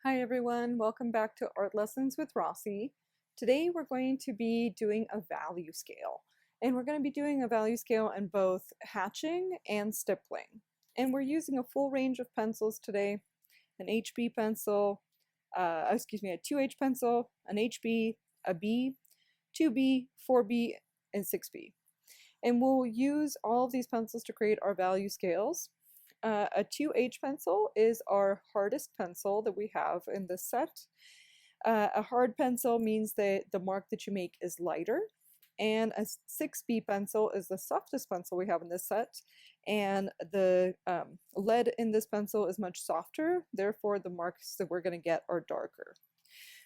Hi everyone, welcome back to Art Lessons with Rossi. Today we're going to be doing a value scale, and we're going to be doing a value scale in both hatching and stippling. And we're using a full range of pencils today, an HB pencil, a 2H pencil, an HB, a B, 2B, 4B, and 6B. And we'll use all of these pencils to create our value scales. A 2H pencil is our hardest pencil that we have in this set. A hard pencil means that the mark that you make is lighter, and a 6B pencil is the softest pencil we have in this set, and the lead in this pencil is much softer, therefore the marks that we're going to get are darker.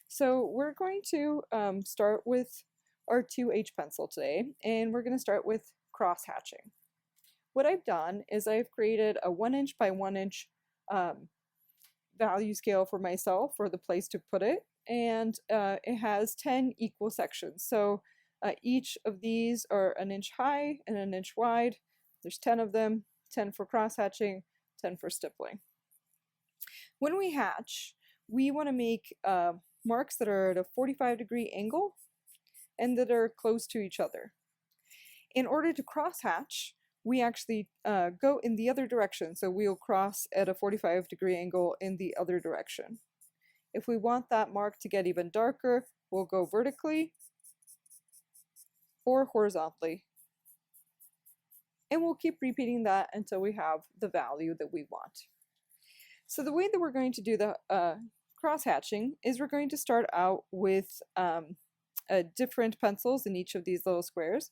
So we're going to start with our 2H pencil today, and we're going to start with cross hatching. What I've done is I've created a 1" by 1" value scale for myself for the place to put it, and it has 10 equal sections. So each of these are 1 inch high and 1 inch wide. There's 10 of them, 10 for cross hatching, 10 for stippling. When we hatch, we want to make marks that are at a 45-degree angle and that are close to each other. In order to cross hatch, we actually go in the other direction, so we'll cross at a 45-degree angle in the other direction. If we want that mark to get even darker, we'll go vertically or horizontally. And we'll keep repeating that until we have the value that we want. So the way that we're going to do the cross hatching is we're going to start out with different pencils in each of these little squares.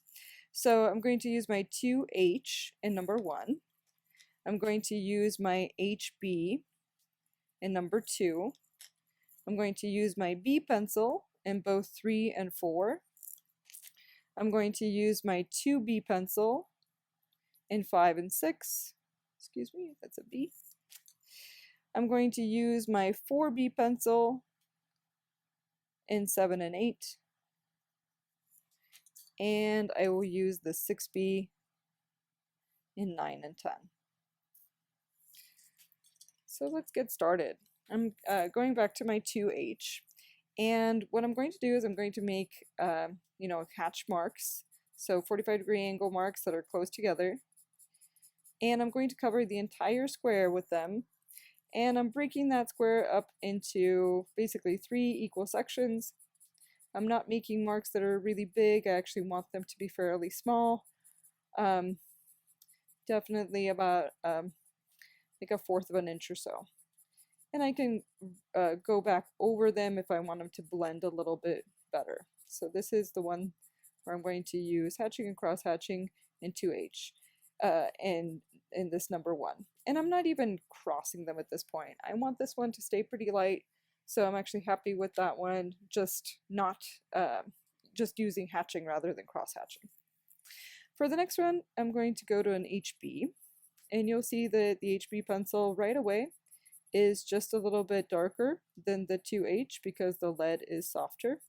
So I'm going to use my 2H in number 1. I'm going to use my HB in number 2. I'm going to use my B pencil in both 3 and 4. I'm going to use my 2B pencil in 5 and 6. Excuse me, that's a B. I'm going to use my 4B pencil in 7 and 8. And I will use the 6B in 9 and 10. So let's get started. I'm going back to my 2H, and what I'm going to do is I'm going to make hatch marks, so 45-degree angle marks that are close together, and I'm going to cover the entire square with them, and I'm breaking that square up into basically 3 equal sections. I'm not making marks that are really big. I actually want them to be fairly small. Definitely about like a 1/4 of an inch or so. And I can go back over them if I want them to blend a little bit better. So this is the one where I'm going to use hatching and cross hatching in 2H and in this number 1. And I'm not even crossing them at this point. I want this one to stay pretty light. So I'm actually happy with that one, just not just using hatching rather than cross hatching. For the next one, I'm going to go to an HB, and you'll see that the HB pencil right away is just a little bit darker than the 2H because the lead is softer.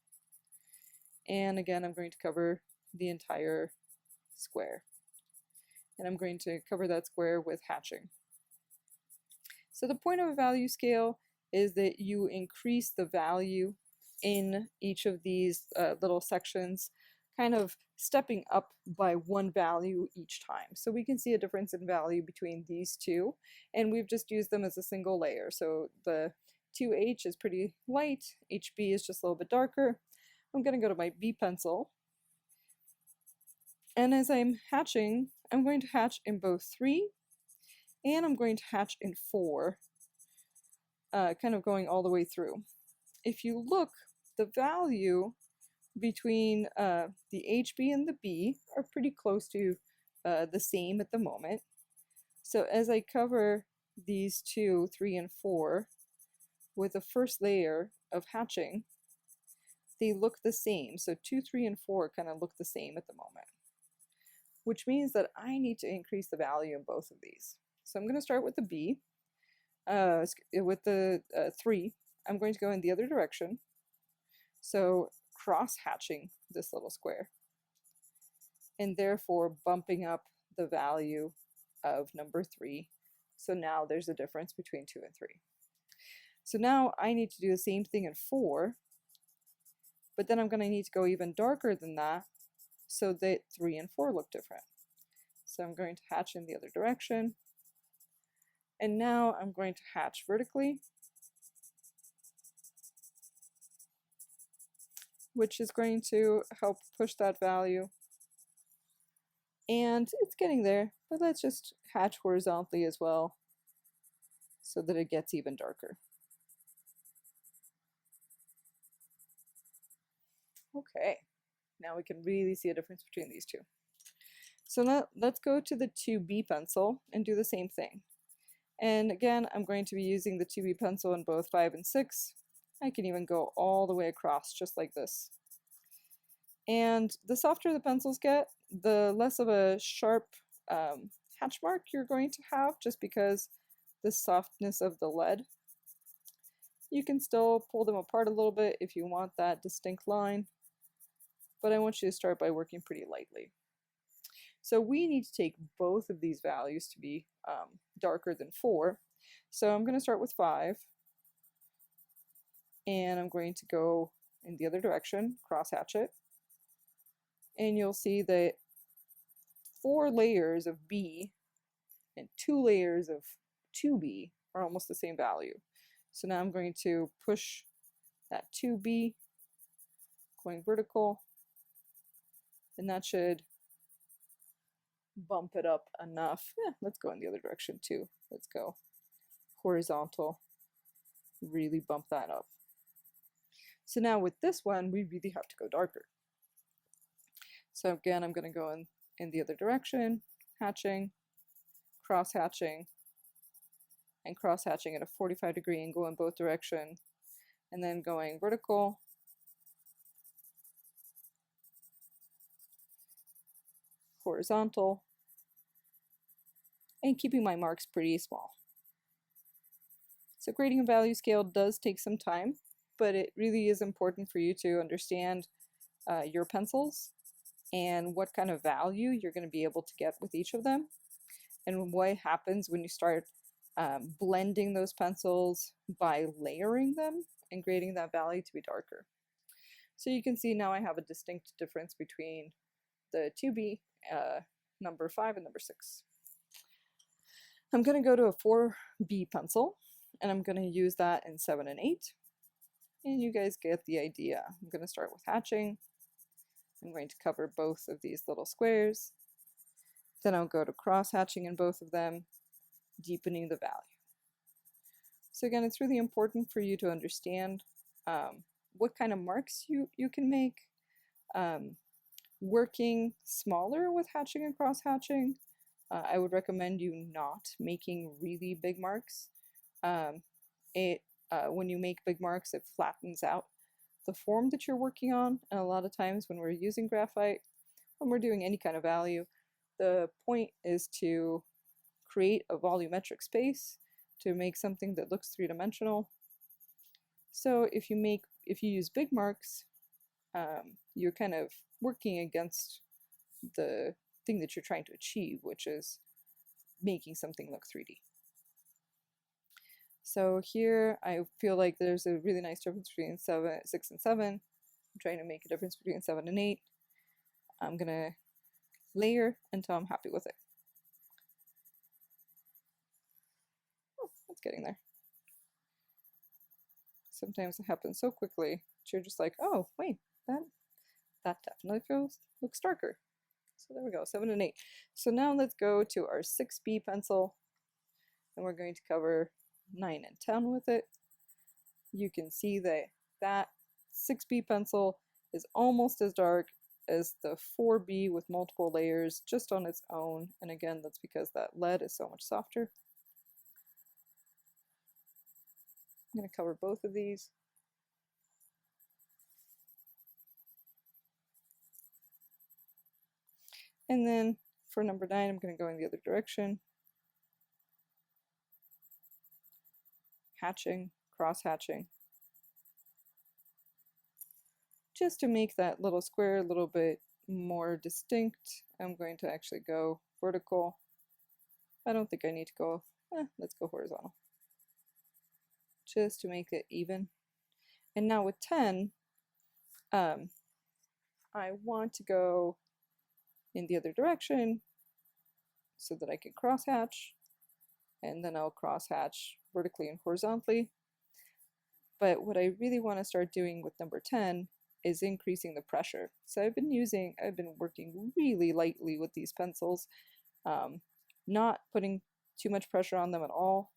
And again, I'm going to cover the entire square. And I'm going to cover that square with hatching. So the point of a value scale is that you increase the value in each of these little sections, kind of stepping up by 1 value each time. So we can see a difference in value between these two, and we've just used them as a single layer. So the 2H is pretty light, HB is just a little bit darker. I'm going to go to my B pencil, and as I'm hatching, I'm going to hatch in both 3 and I'm going to hatch in 4. Kind of going all the way through. If you look, the value between the HB and the B are pretty close to the same at the moment. So as I cover these 2, 3, and 4 with the first layer of hatching, they look the same. So 2, 3, and 4 kind of look the same at the moment, which means that I need to increase the value in both of these. So I'm going to start with the B. With the 3, I'm going to go in the other direction, so cross hatching this little square, and therefore bumping up the value of number 3. So now there's a difference between 2 and 3. So now I need to do the same thing in 4, but then I'm going to need to go even darker than that so that 3 and 4 look different. So I'm going to hatch in the other direction. And now I'm going to hatch vertically, which is going to help push that value. And it's getting there, but let's just hatch horizontally as well so that it gets even darker. Okay, now we can really see a difference between these two. So now let's go to the 2B pencil and do the same thing. And again, I'm going to be using the 2B pencil in both 5 and 6. I can even go all the way across just like this. And the softer the pencils get, the less of a sharp hatch mark you're going to have, just because the softness of the lead. You can still pull them apart a little bit if you want that distinct line, but I want you to start by working pretty lightly. So we need to take both of these values to be darker than 4. So I'm going to start with 5, and I'm going to go in the other direction, cross hatch it, and you'll see that 4 layers of B and 2 layers of 2B are almost the same value. So now I'm going to push that 2B going vertical, and that should bump it up enough. Yeah, let's go in the other direction too. Let's go horizontal, really bump that up. So now with this one, we really have to go darker. So again, I'm going to go in the other direction, hatching, cross hatching, and cross hatching at a 45-degree angle in both directions, and then going vertical, horizontal, and keeping my marks pretty small. So grading a value scale does take some time, but it really is important for you to understand your pencils and what kind of value you're going to be able to get with each of them, and what happens when you start blending those pencils by layering them and grading that value to be darker. So you can see now I have a distinct difference between the 2B, number 5, and number 6. I'm going to go to a 4B pencil, and I'm going to use that in 7 and 8. And you guys get the idea. I'm going to start with hatching. I'm going to cover both of these little squares. Then I'll go to cross hatching in both of them, deepening the value. So again, it's really important for you to understand what kind of marks you can make. Working smaller with hatching and cross hatching, I would recommend you not making really big marks. When you make big marks, it flattens out the form that you're working on, and a lot of times when we're using graphite, when we're doing any kind of value, the point is to create a volumetric space to make something that looks three-dimensional. So if you use big marks, you're kind of working against the thing that you're trying to achieve, which is making something look 3D. So here I feel like there's a really nice difference between 6 and 7. I'm trying to make a difference between 7 and 8. I'm going to layer until I'm happy with it. Oh, it's getting there. Sometimes it happens so quickly that you're just like, oh, wait, that definitely looks darker. So there we go, 7 and 8. So now let's go to our 6B pencil, and we're going to cover 9 and 10 with it. You can see that 6B pencil is almost as dark as the 4B with multiple layers just on its own, and again, that's because that lead is so much softer. I'm going to cover both of these. And then for number 9, I'm going to go in the other direction. Hatching, cross hatching. Just to make that little square a little bit more distinct, I'm going to actually go vertical. I don't think I need to go, let's go horizontal. just to make it even. And now with 10, I want to go in the other direction so that I can crosshatch, and then I'll crosshatch vertically and horizontally. But what I really want to start doing with number 10 is increasing the pressure. So I've been working really lightly with these pencils, not putting too much pressure on them at all.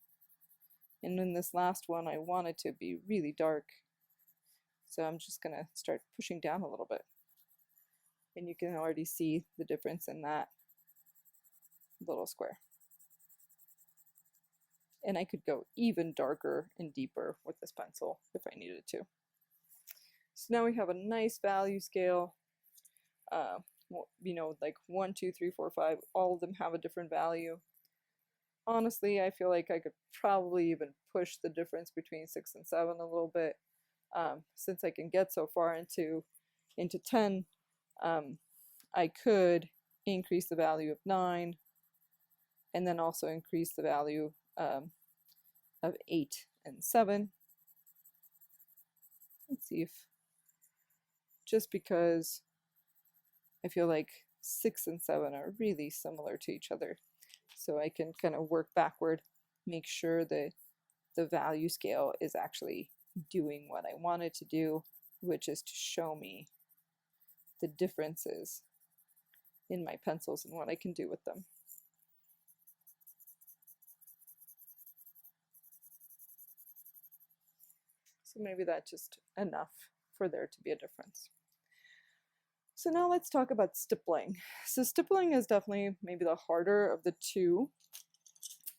And in this last one, I want it to be really dark. So I'm just gonna start pushing down a little bit. And you can already see the difference in that little square. And I could go even darker and deeper with this pencil if I needed to. So now we have a nice value scale. You know, like 1, 2, 3, 4, 5, all of them have a different value. Honestly, I feel like I could probably even push the difference between 6 and 7 a little bit, since I can get so far into 10. I could increase the value of 9, and then also increase the value of 8 and 7. Let's see if, just because I feel like 6 and 7 are really similar to each other. So I can kind of work backward, make sure that the value scale is actually doing what I want it to do, which is to show me the differences in my pencils and what I can do with them. So maybe that's just enough for there to be a difference. So now let's talk about stippling. So stippling is definitely maybe the harder of the two.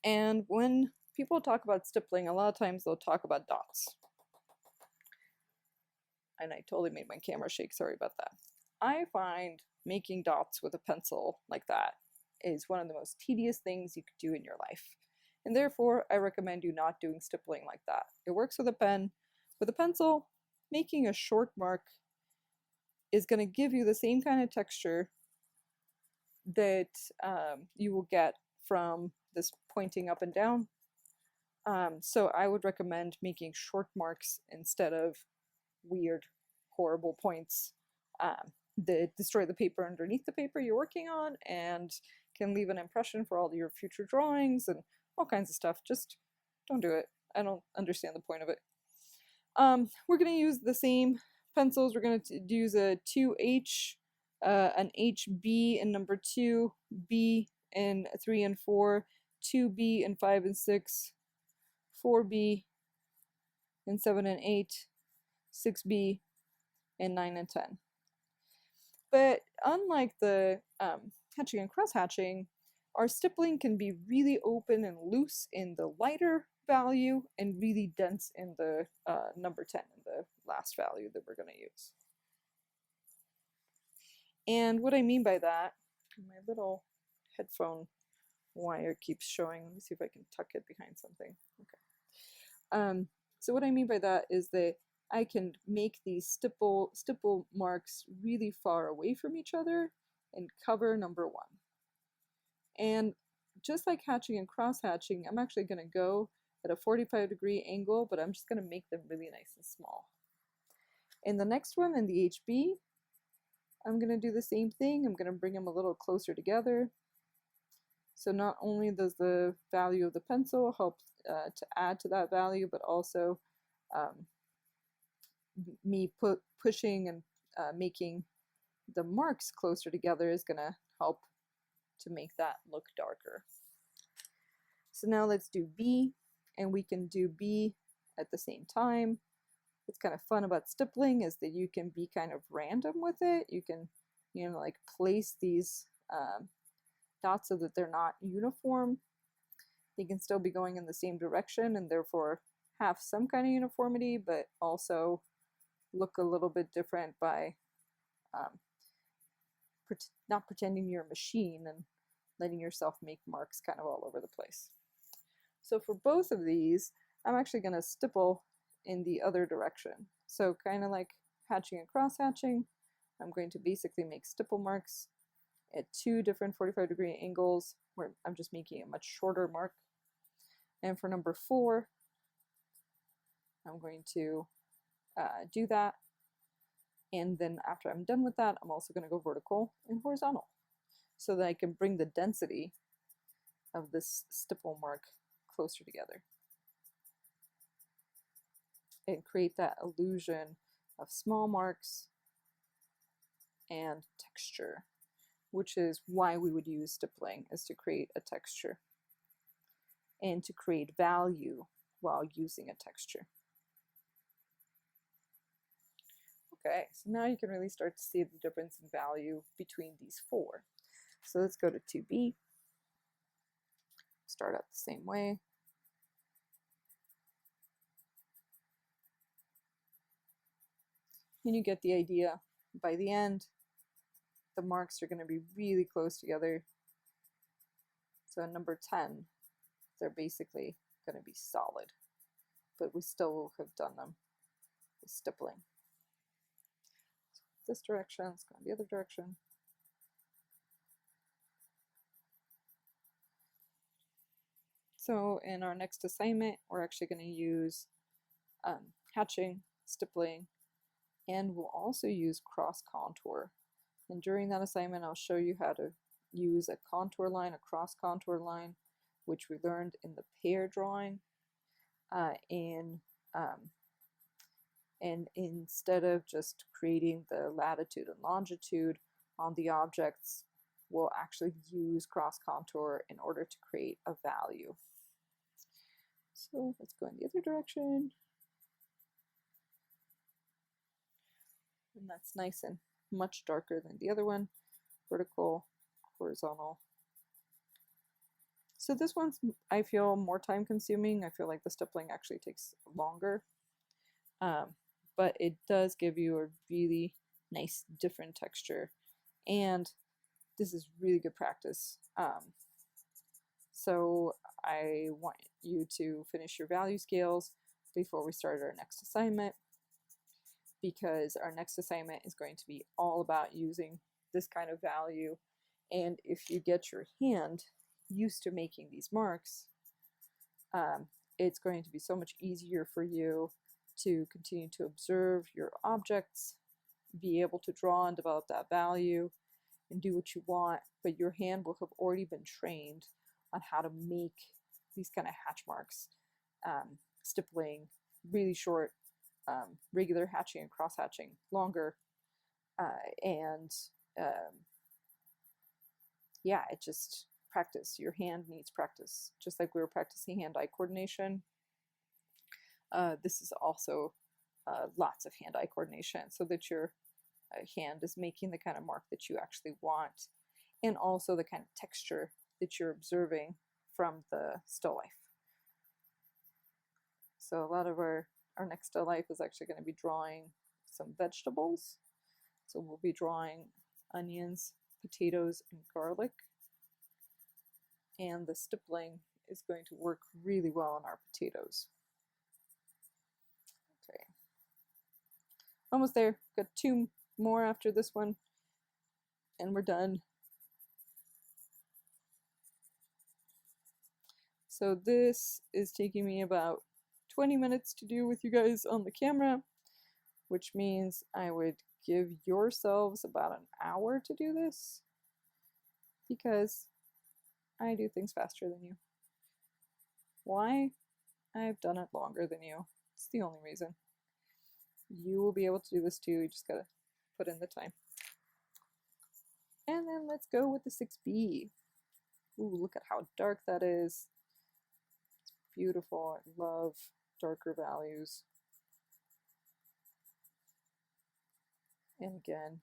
And when people talk about stippling, a lot of times they'll talk about dots. And I totally made my camera shake, sorry about that. I find making dots with a pencil like that is one of the most tedious things you could do in your life. And therefore, I recommend you not doing stippling like that. It works with a pen. With a pencil, making a short mark is going to give you the same kind of texture that you will get from this pointing up and down. So I would recommend making short marks instead of weird, horrible points that destroy the paper underneath the paper you're working on and can leave an impression for all your future drawings and all kinds of stuff. Just don't do it. I don't understand the point of it. We're going to use the same pencils. We're going to use a 2H, an HB in number 2, B in 3 and 4, 2B in 5 and 6, 4B in 7 and 8, 6B in 9 and 10. But unlike the hatching and cross hatching, our stippling can be really open and loose in the lighter value and really dense in the number 10, in the last value that we're going to use. And what I mean by that, my little headphone wire keeps showing. Let me see if I can tuck it behind something. Okay. So what I mean by that is that I can make these stipple marks really far away from each other and cover number 1. And just like hatching and cross hatching, I'm actually going to go at a 45-degree angle, but I'm just going to make them really nice and small. In the next one, in the HB, I'm going to do the same thing. I'm going to bring them a little closer together. So not only does the value of the pencil help to add to that value, but also me pushing and making the marks closer together is going to help to make that look darker. So now let's do B, and we can do B at the same time. What's kind of fun about stippling is that you can be kind of random with it. You can, you know, like place these dots so that they're not uniform. They can still be going in the same direction and therefore have some kind of uniformity, but also look a little bit different by not pretending you're a machine and letting yourself make marks kind of all over the place. So for both of these, I'm actually going to stipple in the other direction. So kind of like hatching and cross hatching, I'm going to basically make stipple marks at 2 different 45-degree angles where I'm just making a much shorter mark. And for number 4, I'm going to do that. And then after I'm done with that, I'm also going to go vertical and horizontal so that I can bring the density of this stipple mark closer together and create that illusion of small marks and texture, which is why we would use stippling, is to create a texture and to create value while using a texture. Okay, so now you can really start to see the difference in value between these four. So let's go to 2B. Start out the same way. And you get the idea. By the end, the marks are going to be really close together. So number 10, they're basically going to be solid, but we still have done them with stippling. So this direction, let's go in the other direction. So in our next assignment, we're actually going to use hatching, stippling, and we'll also use cross contour. And during that assignment, I'll show you how to use a contour line, a cross contour line, which we learned in the pair drawing. And instead of just creating the latitude and longitude on the objects, we'll actually use cross contour in order to create a value. So let's go in the other direction. And that's nice and much darker than the other one. Vertical, horizontal. So this one's, I feel, more time consuming. I feel like the stippling actually takes longer. But it does give you a really nice different texture. And this is really good practice. So I want you to finish your value scales before we start our next assignment, because our next assignment is going to be all about using this kind of value. And if you get your hand used to making these marks, it's going to be so much easier for you to continue to observe your objects, be able to draw and develop that value, and do what you want, but your hand will have already been trained on how to make these kind of hatch marks, stippling, really short, regular hatching and cross hatching, longer, yeah, it just practice. Your hand needs practice, just like we were practicing hand-eye coordination. This is also lots of hand-eye coordination so that your hand is making the kind of mark that you actually want, and also the kind of texture that you're observing from the still life. So a lot of our next still life is actually going to be drawing some vegetables. So we'll be drawing onions, potatoes, and garlic. And the stippling is going to work really well on our potatoes. Okay. Almost there. Got 2 more after this one, and we're done. So this is taking me about 20 minutes to do with you guys on the camera, which means I would give yourselves about an hour to do this, because I do things faster than you. Why? I've done it longer than you. It's the only reason. You will be able to do this too, you just gotta put in the time. And then let's go with the 6B. Ooh, look at how dark that is. It's beautiful. I love darker values. And again,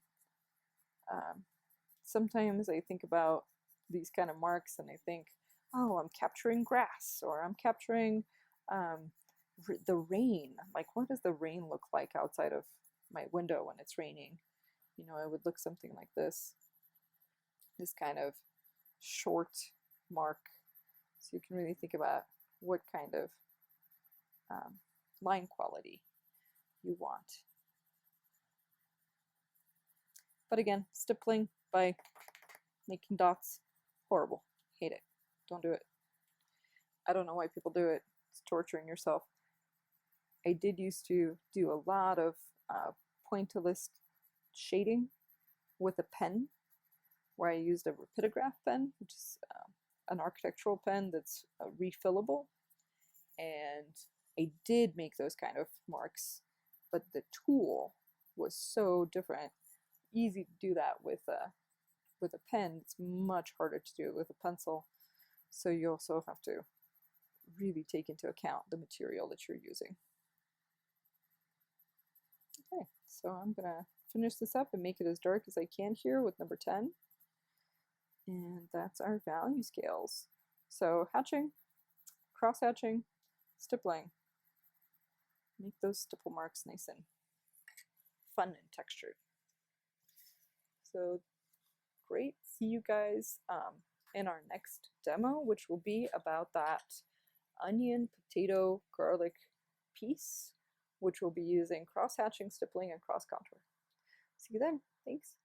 sometimes I think about these kind of marks and I think, oh, I'm capturing grass, or I'm capturing the rain. Like, what does the rain look like outside of my window when it's raining? You know, it would look something like this. This kind of short mark. So you can really think about what kind of line quality you want. But again, stippling by making dots, horrible. Hate it. Don't do it. I don't know why people do it. It's torturing yourself. I did used to do a lot of pointillist shading with a pen, where I used a rapidograph pen, which is an architectural pen that's refillable. And I did make those kind of marks, but the tool was so different. Easy to do that with a pen. It's much harder to do it with a pencil. So you also have to really take into account the material that you're using. Okay, so I'm gonna finish this up and make it as dark as I can here with number 10. And that's our value scales. So hatching, cross hatching, stippling. Make those stipple marks nice and fun and textured. So great. See you guys in our next demo, which will be about that onion, potato, garlic piece, which we'll be using cross hatching, stippling, and cross contour. See you then. Thanks.